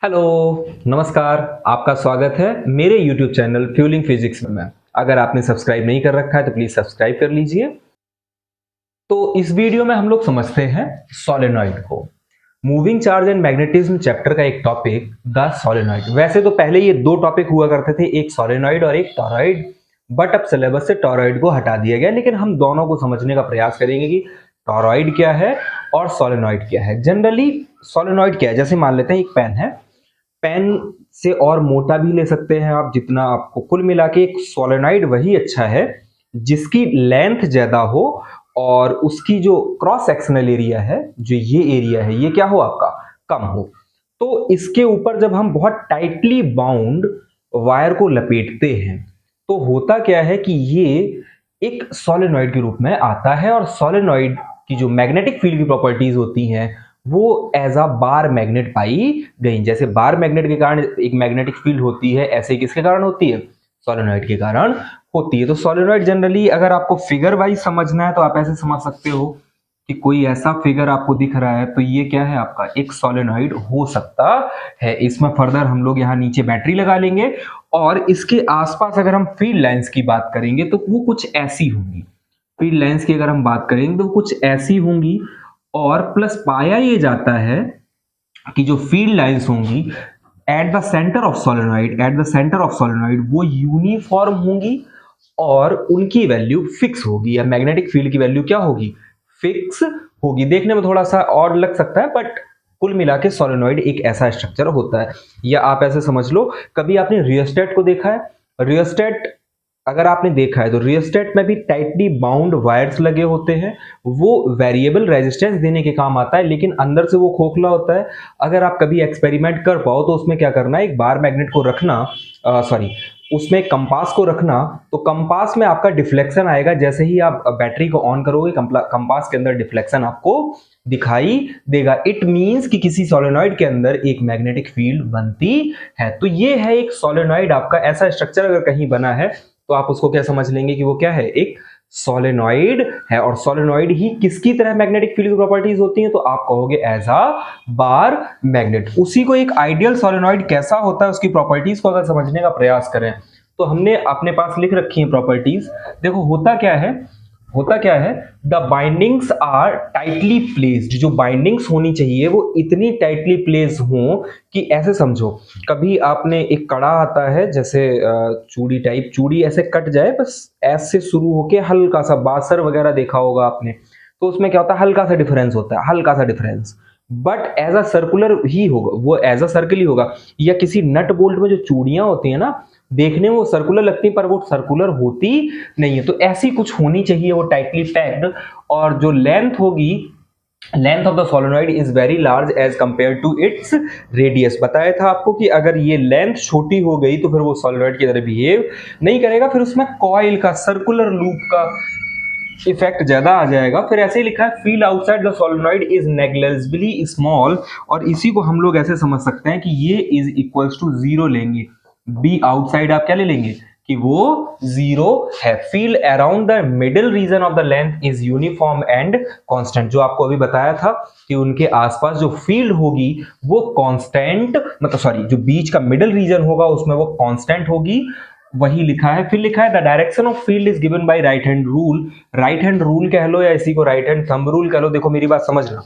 Hello, नमस्कार। आपका स्वागत है मेरे YouTube चैनल फ्यूलिंग फिजिक्स में। अगर आपने सब्सक्राइब नहीं कर रखा है तो प्लीज सब्सक्राइब कर लीजिए। तो इस वीडियो में हम लोग समझते हैं सोलेनॉइड को। Moving charge and magnetism chapter का एक टॉपिक द सोलेनॉइड। वैसे तो पहले ये दो टॉपिक हुआ करते थे, एक सोलेनॉइड और एक टॉरॉइड, बट अब सिलेबस से टॉरॉइड को हटा दिया गया। लेकिन हम दोनों को समझने का प्रयास करेंगे कि टॉरॉइड क्या है और सोलेनॉइड क्या है। जनरली सोलेनॉइड क्या है, जैसे मान लेते हैं एक पेन है, पेन से और मोटा भी ले सकते हैं आप जितना आपको। कुल मिला के एक सोलेनॉइड वही अच्छा है जिसकी लेंथ ज्यादा हो और उसकी जो क्रॉस सेक्शनल एरिया है, जो ये एरिया है, ये क्या हो आपका, कम हो। तो इसके ऊपर जब हम बहुत टाइटली बाउंड वायर को लपेटते हैं तो होता क्या है कि ये एक सोलेनॉइड के रूप में आता है। और सोलेनॉइड की जो मैग्नेटिक फील्ड की प्रॉपर्टीज होती हैं वो एज अ बार मैग्नेट पाई गई। जैसे बार मैग्नेट के कारण एक मैग्नेटिक फील्ड होती है, ऐसे किसके कारण होती है, सोलेनॉइड के कारण होती है। तो सोलेनॉइड जनरली अगर आपको फिगर वाइज समझना है तो आप ऐसे समझ सकते हो कि कोई ऐसा फिगर आपको दिख रहा है तो ये क्या है, आपका एक सोलेनॉइड हो सकता है। इसमें फर्दर हम लोग यहाँ नीचे बैटरी लगा लेंगे और इसके आसपास अगर हम फील्ड लाइंस की बात करेंगे तो वो कुछ ऐसी होंगी। फील्ड लाइंस की अगर हम बात करेंगे तो कुछ ऐसी होंगी। और प्लस पाया ये जाता है कि जो फील्ड लाइंस होंगी at the centre of solenoid, वो यूनिफॉर्म होंगी और उनकी वैल्यू फिक्स होगी, या मैग्नेटिक फील्ड की वैल्यू क्या होगी, फिक्स होगी। देखने में थोड़ा सा और लग सकता है बट कुल मिला के सोलेनॉइड एक ऐसा स्ट्रक्चर होता है। या आप ऐसे समझ लो, कभी आपने रियोस्टेट को देखा है? रियोस्टेट अगर आपने देखा है तो रियोस्टेट में भी टाइटली बाउंड वायर्स लगे होते हैं। वो वेरिएबल रेजिस्टेंस देने के काम आता है लेकिन अंदर से वो खोखला होता है। अगर आप कभी एक्सपेरिमेंट कर पाओ तो उसमें क्या करना है, एक बार मैग्नेट को रखना, उसमें कंपास को रखना, तो कंपास में आपका डिफ्लेक्शन आएगा। जैसे ही आप बैटरी को ऑन करोगे कंपास के अंदर डिफ्लेक्शन आपको दिखाई देगा। इट मींस कि किसी सोलेनॉइड के अंदर एक मैग्नेटिक फील्ड बनती है। तो ये है एक सोलेनॉइड आपका ऐसा स्ट्रक्चर अगर कहीं बना है तो आप उसको क्या समझ लेंगे कि वो क्या है, एक सोलेनॉइड है। और सोलेनॉइड ही किसकी तरह मैग्नेटिक फील्ड की प्रॉपर्टीज होती हैं, तो आप कहोगे एज अ बार मैग्नेट। उसी को एक आइडियल सोलेनॉइड कैसा होता है उसकी प्रॉपर्टीज को अगर समझने का प्रयास करें तो हमने अपने पास लिख रखी है प्रॉपर्टीज। देखो होता क्या है, the bindings are tightly placed. जो बाइंडिंग्स होनी चाहिए वो इतनी टाइटली प्लेस हो कि ऐसे समझो, कभी आपने एक कड़ा आता है जैसे चूड़ी टाइप, चूड़ी ऐसे कट जाए, बस ऐसे शुरू होके हल्का सा बासर वगैरह देखा होगा आपने, तो उसमें क्या होता है, हल्का सा डिफरेंस होता है, हल्का सा difference, but as a circular ही होगा, वो एज अ सर्कल ही होगा। या किसी नट बोल्ट में जो चूड़ियां होती है ना, देखने में वो सर्कुलर लगती पर वो सर्कुलर होती नहीं है। तो ऐसी कुछ होनी चाहिए, वो टाइटली पैक्ड। और जो लेंथ होगी, length of the solenoid is very large as compare to its radius. बताया था आपको कि अगर ये लेंथ छोटी हो गई तो फिर वो सोलेनॉइड की तरह बिहेव नहीं करेगा, फिर उसमें कॉइल का, सर्कुलर लूप का इफेक्ट ज्यादा आ जाएगा। फिर ऐसे ही लिखा है, field outside the solenoid is negligibly small. और इसी को हम लोग ऐसे समझ सकते हैं कि ये इज इक्वल्स टू जीरो लेंगे। बी आउटसाइड आप क्या ले लेंगे कि वो जीरो है। Field around the middle region of the length is uniform and constant. जो आपको अभी बताया था कि उनके आसपास जो फील्ड होगी वो कांस्टेंट, मतलब सॉरी, जो बीच का मिडिल रीजन होगा उसमें वो कांस्टेंट होगी, वही लिखा है। फिर लिखा है the direction of field is given by right hand rule. Right hand rule कह लो या इसी को राइट हैंड थंब रूल कह लो। देखो मेरी बात समझना,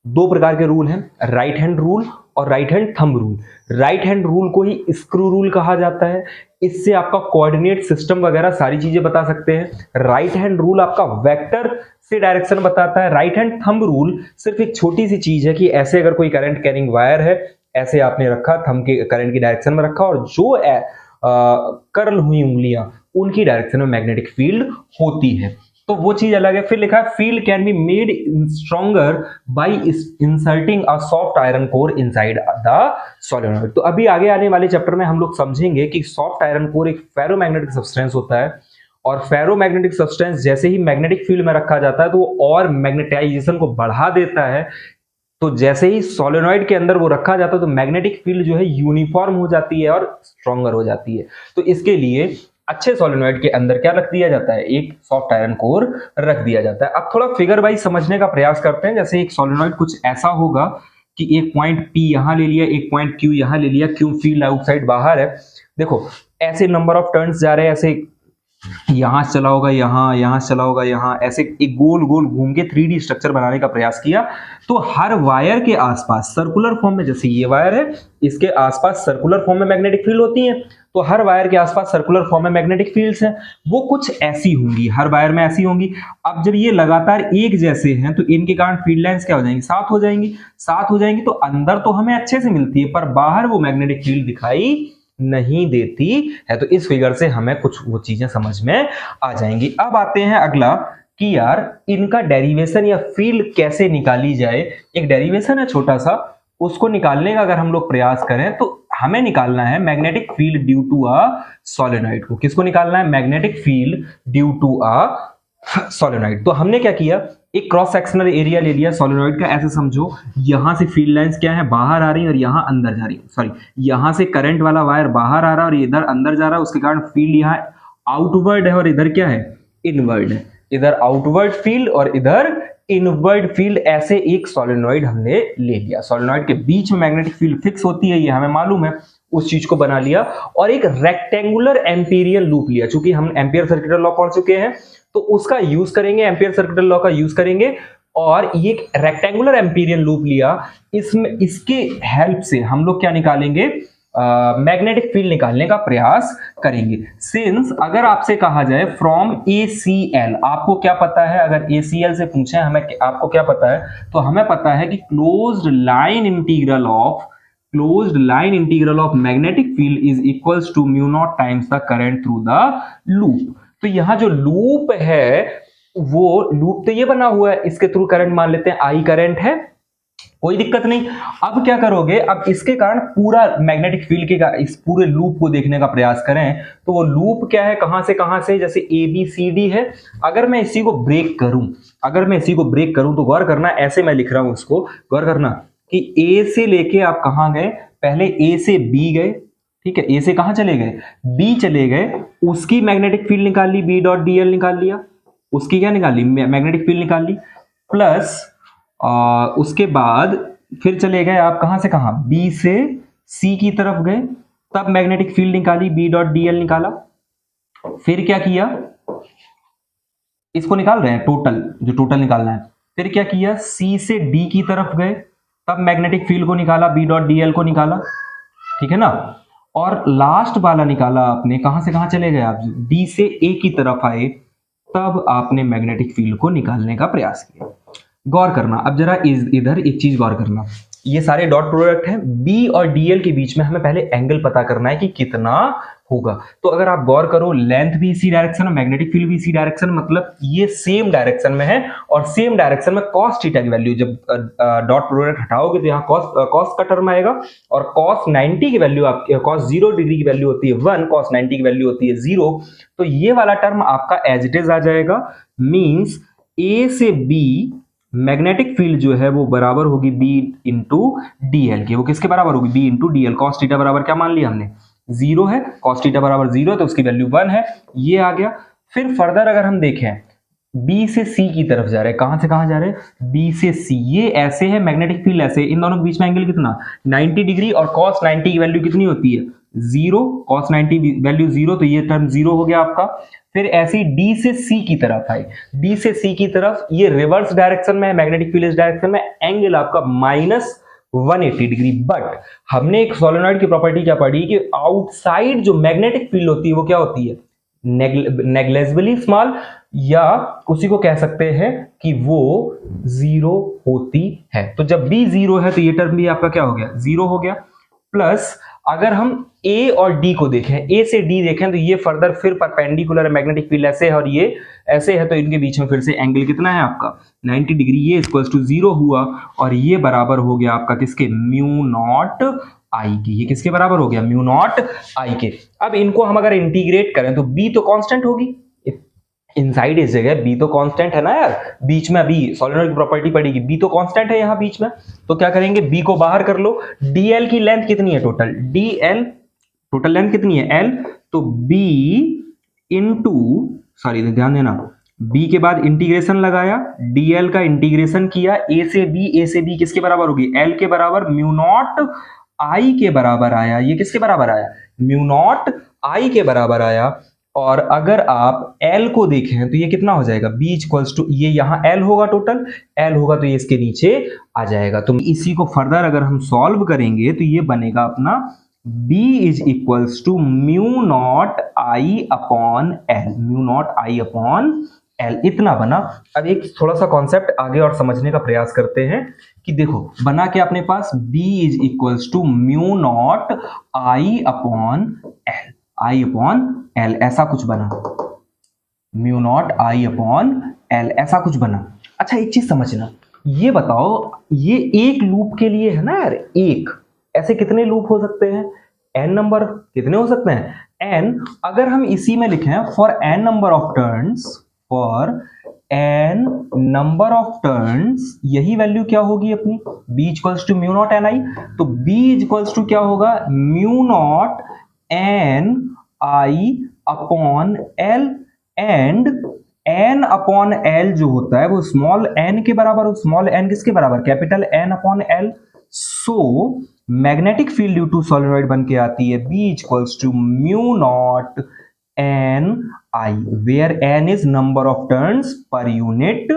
दो प्रकार के रूल हैं, राइट हैंड रूल और right hand thumb rule. Right hand rule को ही स्क्रू रूल कहा जाता है। इससे आपका कोऑर्डिनेट सिस्टम वगैरह सारी चीजें बता सकते हैं। राइट हैंड रूल आपका वेक्टर से डायरेक्शन बताता है। राइट हैंड थंब रूल सिर्फ एक छोटी सी चीज है कि ऐसे अगर कोई करंट कैरिंग वायर है, ऐसे आपने रखा, थंब के करंट की डायरेक्शन में रखा, और जो कर्ल हुई उंगलियां, उनकी डायरेक्शन में मैग्नेटिक फील्ड होती है, तो वो चीज अलग है। फिर लिखा है, field can be made stronger bye inserting a soft iron core inside the solenoid. तो अभी आगे आने वाले चैप्टर में हम लोग समझेंगे कि सॉफ्ट आयरन कोर एक फेरोमैग्नेटिक सब्सटेंस होता है, और फेरोमैग्नेटिक सब्सटेंस जैसे ही मैग्नेटिक फील्ड में रखा जाता है तो वो और मैग्नेटाइजेशन को बढ़ा देता है। तो जैसे ही सोलेनॉइड के अंदर वो रखा जाता है तो मैग्नेटिक फील्ड जो है यूनिफॉर्म हो जाती है और स्ट्रॉन्गर हो जाती है। तो इसके लिए अच्छे सोलेनॉइड के अंदर क्या रख दिया जाता है, एक सॉफ्ट आयरन कोर रख दिया जाता है। अब थोड़ा फिगर वाइज समझने का प्रयास करते हैं। जैसे एक सोलेनॉइड कुछ ऐसा होगा कि एक पॉइंट P यहां ले लिया, एक पॉइंट Q यहां ले लिया, Q फील्ड आउटसाइड बाहर है। देखो ऐसे नंबर ऑफ टर्न्स जा रहे हैं, ऐसे यहां से चला होगा यहां, यहां से चला होगा यहां, ऐसे एक गोल गोल घूम के 3D स्ट्रक्चर बनाने का प्रयास किया। तो हर वायर के आसपास सर्कुलर फॉर्म में, जैसे ये वायर है इसके आसपास सर्कुलर फॉर्म में मैग्नेटिक फील्ड होती है, तो हर वायर के आसपास सर्कुलर फॉर्म में मैग्नेटिक फील्ड्स हैं, वो कुछ ऐसी होंगी, हर वायर में ऐसी होंगी। अब जब ये लगातार एक जैसे हैं तो इनके कारण फील्ड लाइंस क्या हो जाएंगी, साथ हो जाएंगी। साथ हो जाएंगी तो अंदर तो हमें अच्छे से मिलती है, पर बाहर वो मैग्नेटिक फील्ड दिखाई नहीं देती है। तो इस फिगर से हमें कुछ वो चीजें समझ में आ जाएंगी। अब आते हैं अगला कि यार इनका डेरिवेशन या फील्ड कैसे निकाली जाए। एक डेरिवेशन है छोटा सा, उसको निकालने का अगर हम लोग प्रयास करें तो हमें निकालना है magnetic field due to a solenoid को। किसको निकालना है, magnetic field due to a solenoid. तो हमने क्या किया, एक क्रॉस सेक्शनल एरिया ले लिया सोलेनॉइड का। ऐसे समझो यहां से फील्ड लाइंस क्या है, बाहर आ रही है और यहां अंदर जा रही है। सॉरी, यहां से करंट वाला वायर बाहर आ रहा है और इधर अंदर जा रहा है, उसके कारण फील्ड यहां आउटवर्ड है और इधर क्या है, इनवर्ड है। इधर आउटवर्ड फील्ड और इधर इनवर्ड फील्ड, ऐसे एक सोलेनॉइड हमने ले लिया। सोलेनॉइड के बीच में मैग्नेटिक फील्ड फिक्स होती है, ये हमें मालूम है, उस चीज को बना लिया। और एक रेक्टेंगुलर एम्पीरियल लूप लिया, चूंकि हम एम्पियर सर्किटल लॉ पढ़ चुके हैं तो उसका यूज करेंगे, एम्पियर सर्किटल लॉ का यूज करेंगे। और ये रेक्टेंगुलर एम्पीरियल लूप लिया, इसमें इसके हेल्प से हम लोग क्या निकालेंगे, मैग्नेटिक फील्ड निकालने का प्रयास करेंगे। सिंस अगर आपसे कहा जाए फ्रॉम ACL, आपको क्या पता है, अगर ACL से पूछे हमें आपको क्या पता है, तो हमें पता है कि closed line integral of magnetic field is equals to mu naught times the current through the loop. तो यहां जो लूप है, वो लूप तो ये बना हुआ है, इसके थ्रू करंट मान लेते हैं I करंट है, कोई दिक्कत नहीं। अब क्या करोगे, अब इसके कारण पूरा मैग्नेटिक फील्ड के इस पूरे लूप को देखने का प्रयास करें तो वो लूप क्या है, कहां से जैसे ABCD है। अगर मैं इसी को ब्रेक करूं तो गौर करना, ऐसे मैं लिख रहा हूं इसको, गौर करना कि A से लेके आप कहां गए, पहले A से B गए, ठीक है, A से कहां चले गए, B चले गए, उसकी मैग्नेटिक फील्ड निकाल ली, B.dl निकाल लिया, उसकी क्या निकाल ली, मैग्नेटिक फील्ड निकाल ली। प्लस उसके बाद फिर चले गए आप कहां से कहां, B से C की तरफ गए, तब मैग्नेटिक फील्ड निकाली, B.dl निकाला। फिर क्या किया, इसको निकाल रहे हैं टोटल, जो टोटल निकालना है। फिर क्या किया, C से D की तरफ गए, तब मैग्नेटिक फील्ड को निकाला, B.dl को निकाला, ठीक है ना। और लास्ट वाला निकाला आपने, कहां से कहां चले गए आप, D से A की तरफ आए, तब आपने मैग्नेटिक फील्ड को निकालने का प्रयास किया। गौर करना, अब जरा इधर एक चीज गौर करना, ये सारे डॉट प्रोडक्ट हैं, B और DL के बीच में हमें पहले एंगल पता करना है कि कितना होगा। तो अगर आप गौर करो, लेंथ भी इसी डायरेक्शन में, मैग्नेटिक फील्ड भी इसी डायरेक्शन, मतलब ये सेम डायरेक्शन में है। और सेम डायरेक्शन में cos थीटा की वैल्यू, जब डॉट प्रोडक्ट हटाओगे तो यहाँ cos का टर्म आएगा, और cos 90 की वैल्यू आपकी, cos 0 डिग्री की वैल्यू होती है 1, cos 90 की वैल्यू होती है 0। तो ये वाला टर्म आपका एज इट इज आ जाएगा। मीन्स A से B मैग्नेटिक फील्ड जो है वो बराबर होगी B इंटू DL के। वो किसके बराबर होगी, B into DL। cos theta बराबर क्या मान लिया हमने, 0 है, cos थीटा बराबर 0 है तो उसकी वैल्यू 1 है, ये आ गया। फिर फर्दर अगर हम देखें, B से C की तरफ जा रहे हैं, कहां से कहां जा रहे हैं, B से C, ये ऐसे है, मैग्नेटिक फील्ड ऐसे, इन दोनों के बीच में एंगल कितना, 90 डिग्री, और cos 90 की वैल्यू कितनी होती है, 0, cos 90 वैल्यू 0, तो ये टर्म 0 हो गया आपका। फिर ऐसे ही D से C की तरफ आई, D से C की तरफ, ये रिवर्स डायरेक्शन में है, मैग्नेटिक फील्ड इस डायरेक्शन में, एंगल आपका -180 डिग्री। बट हमने एक सोलेनॉइड की प्रॉपर्टी क्या पढ़ी कि आउटसाइड जो मैग्नेटिक फील्ड होती है वो क्या होती है, नेग्लेजिबली स्मॉल, या उसी को कह सकते हैं कि वो 0 होती है। तो जब B 0 है तो ये टर्म भी आपका क्या हो गया, 0 हो गया। प्लस अगर हम A और D को देखें, A से D देखें, तो ये फर्दर फिर परपेंडिकुलर है, मैग्नेटिक फील्ड ऐसे है और ये ऐसे है, तो इनके बीच में फिर से एंगल कितना है आपका, 90 डिग्री। ये इक्वल्स टू 0 हुआ, और ये बराबर हो गया आपका किसके, म्यू नॉट आई के। ये किसके बराबर हो गया, म्यू नॉट आई के। अब इनको हम अगर इंटीग्रेट करें तो B तो कांस्टेंट होगी, इनसाइड इस जगह B तो कांस्टेंट है ना यार, बीच में अभी सोलेनॉइड की प्रॉपर्टी पड़ेगी, B तो कांस्टेंट है यहाँ बीच में, तो क्या करेंगे, B को बाहर कर लो। DL की लेंथ कितनी है टोटल, DL टोटल लेंथ कितनी है L, तो B इंटू, सॉरी ध्यान देना, बी के बाद इंटीग्रेशन लगाया, dl का इंटीग्रेशन किया, ए से बी किसके बराबर होगी, l के बराबर, म्यू नॉट आई के बराबर आया। ये किसके बराबर आया, म्यू नॉट आई के बराबर आया। और अगर आप l को देखें तो ये कितना हो जाएगा, b इक्वल्स टू, ये यहाँ l होगा, टोटल l होगा तो ये इसके नीचे आ जाएगा। तो इसी को फर्दर अगर हम सॉल्व करेंगे तो ये बनेगा अपना b is equals to mu naught I upon L, mu naught I upon L, इतना बना। अब एक थोड़ा सा कॉन्सेप्ट आगे और समझने का प्रयास करते हैं कि देखो बना के अपने पास b is equals to mu naught I upon L, I upon L, ऐसा कुछ बना, mu naught I upon L, ऐसा कुछ बना। अच्छा एक चीज समझना, ये बताओ ये एक लूप के लिए है ना यार, एक, ऐसे कितने लूप हो सकते हैं, n नंबर कितने हो सकते हैं, n। अगर हम इसी में लिखें for n number of turns, for n number of turns, यही वैल्यू क्या होगी अपनी, b equals to mu naught N I. तो b इक्वल्स टू क्या होगा, mu naught N I upon L, and n upon L जो होता है वो स्मॉल n के बराबर, स्मॉल n किसके बराबर, capital N upon L. So magnetic field due to solenoid बन के आती है b equals to mu naught N I, where n is number of turns per unit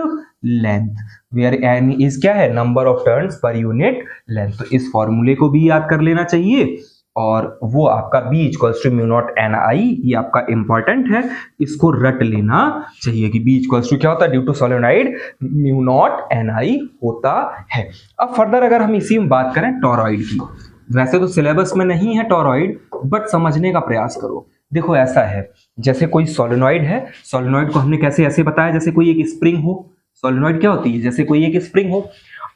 length, where n is क्या है, number of turns per unit length. तो इस फॉर्मूले को भी याद कर लेना चाहिए, और वो आपका b equals to mu naught N I, ये आपका इंपॉर्टेंट है, इसको रट लेना चाहिए कि b इक्वल्स टू क्या होता है, due to solenoid mu naught N I होता है। अब फर्दर अगर हम इसी में बात करें टोरॉइड की, वैसे तो सिलेबस में नहीं है टोरॉइड, बट समझने का प्रयास करो। देखो ऐसा है, जैसे कोई सोलेनॉइड है, सोलेनॉइड को हमने कैसे ऐसे बताया, जैसे कोई एक स्प्रिंग हो, सोलेनॉइड क्या होती है, जैसे कोई एक स्प्रिंग हो।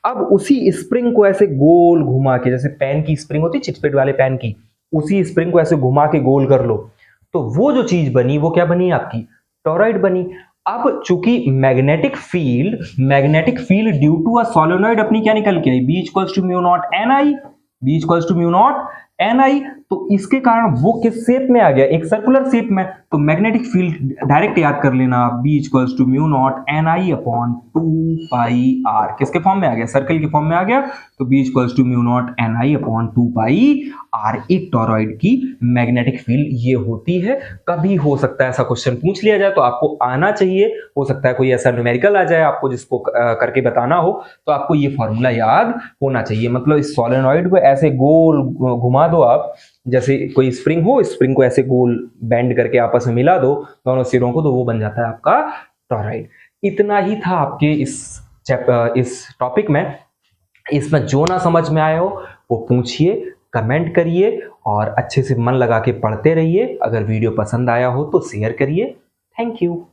अब उसी स्प्रिंग को ऐसे गोल घुमा के, जैसे पेन की स्प्रिंग होती है, चिटपेट वाले पेन की, उसी स्प्रिंग को ऐसे घुमा के गोल कर लो, तो वो जो चीज बनी वो क्या बनी, आपकी टोरॉइड बनी। अब चूंकि magnetic field due to a solenoid अपनी क्या निकल के आई, b equals to mu naught N I, b equals to mu naught N I. तो इसके कारण वो किस शेप में आ गया, एक सर्कुलर शेप में। तो मैग्नेटिक फील्ड डायरेक्ट याद कर लेना, b equals to mu naught N I upon 2 pi R, किसके फॉर्म में आ गया, सर्कल के फॉर्म में आ गया। तो b equals to mu naught N I upon 2 pi R, एक टोरॉइड की मैग्नेटिक फील्ड ये होती है। कभी हो सकता है ऐसा क्वेश्चन पूछ लिया जाए, तो आपको आना चाहिए, हो सकता है कोई ऐसा न्यूमेरिकल आ जाए आपको जिसको करके बताना हो, तो आपको ये फॉर्मूला याद होना चाहिए। मतलब इस सोलेनॉइड को ऐसे गोल घुमा दो आप, जैसे कोई स्प्रिंग हो, स्प्रिंग को ऐसे गोल बेंड करके आपस में मिला दो दोनों सिरों को, तो वो बन जाता है आपका टोरॉइड। इतना ही था आपके इस टॉपिक में। इसमें जो ना समझ में आए हो वो पूछिए, कमेंट करिए, और अच्छे से मन लगा के पढ़ते रहिए। अगर वीडियो पसंद आया हो तो शेयर करिए। Thank you.